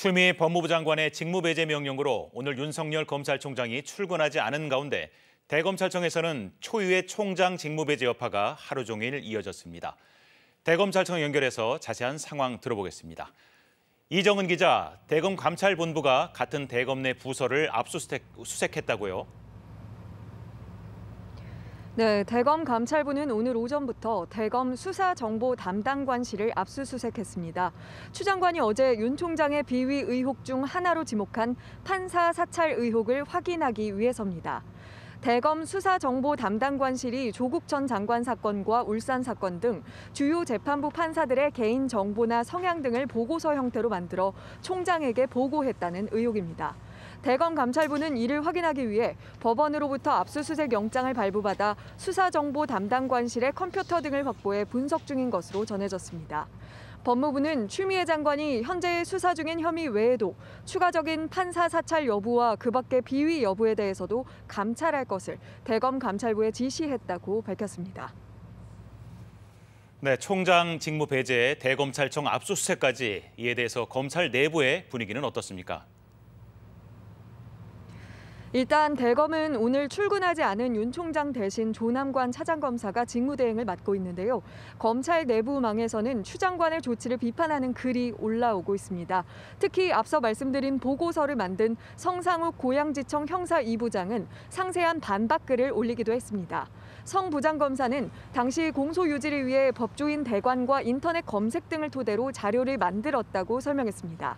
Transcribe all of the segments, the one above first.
추미애 법무부 장관의 직무배제 명령으로 오늘 윤석열 검찰총장이 출근하지 않은 가운데 대검찰청에서는 초유의 총장 직무배제 여파가 하루 종일 이어졌습니다. 대검찰청 연결해서 자세한 상황 들어보겠습니다. 이정은 기자, 대검 감찰본부가 같은 대검 내 부서를 압수수색했다고요? 네, 대검 감찰부는 오늘 오전부터 대검 수사정보 담당관실을 압수수색했습니다. 추 장관이 어제 윤 총장의 비위 의혹 중 하나로 지목한 판사 사찰 의혹을 확인하기 위해서입니다. 대검 수사정보 담당관실이 조국 전 장관 사건과 울산 사건 등 주요 재판부 판사들의 개인 정보나 성향 등을 보고서 형태로 만들어 총장에게 보고했다는 의혹입니다. 대검 감찰부는 이를 확인하기 위해 법원으로부터 압수수색 영장을 발부받아 수사정보 담당관실의 컴퓨터 등을 확보해 분석 중인 것으로 전해졌습니다. 법무부는 추미애 장관이 현재 수사 중인 혐의 외에도 추가적인 판사 사찰 여부와 그 밖의 비위 여부에 대해서도 감찰할 것을 대검 감찰부에 지시했다고 밝혔습니다. 네, 총장 직무 배제, 대검찰청 압수수색까지 이에 대해서 검찰 내부의 분위기는 어떻습니까? 일단 대검은 오늘 출근하지 않은 윤 총장 대신 조남관 차장검사가 직무대행을 맡고 있는데요. 검찰 내부망에서는 추 장관의 조치를 비판하는 글이 올라오고 있습니다. 특히 앞서 말씀드린 보고서를 만든 성상욱 고양지청 형사 2부장은 상세한 반박글을 올리기도 했습니다. 성 부장검사는 당시 공소 유지를 위해 법조인 대관과 인터넷 검색 등을 토대로 자료를 만들었다고 설명했습니다.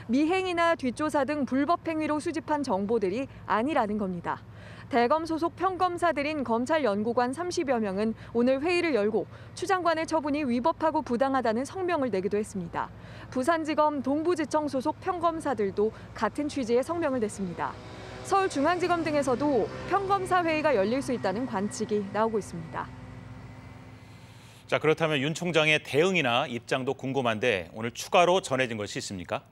미행이나 뒷조사 등 불법 행위로 수집한 정보들이 아니라는 겁니다. 대검 소속 평검사들인 검찰연구관 30여 명은 오늘 회의를 열고 추 장관의 처분이 위법하고 부당하다는 성명을 내기도 했습니다. 부산지검 동부지청 소속 평검사들도 같은 취지의 성명을 냈습니다. 서울중앙지검 등에서도 평검사 회의가 열릴 수 있다는 관측이 나오고 있습니다. 자, 그렇다면 윤 총장의 대응이나 입장도 궁금한데 오늘 추가로 전해진 것이 있습니까?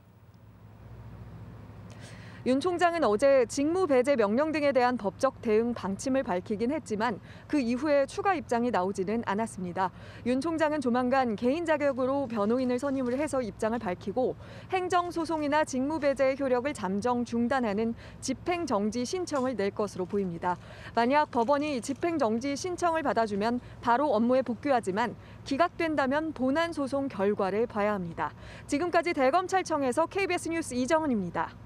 윤 총장은 어제 직무 배제 명령 등에 대한 법적 대응 방침을 밝히긴 했지만 그 이후에 추가 입장이 나오지는 않았습니다. 윤 총장은 조만간 개인 자격으로 변호인을 선임을 해서 입장을 밝히고 행정소송이나 직무 배제의 효력을 잠정 중단하는 집행정지 신청을 낼 것으로 보입니다. 만약 법원이 집행정지 신청을 받아주면 바로 업무에 복귀하지만 기각된다면 본안 소송 결과를 봐야 합니다. 지금까지 대검찰청에서 KBS 뉴스 이정은입니다.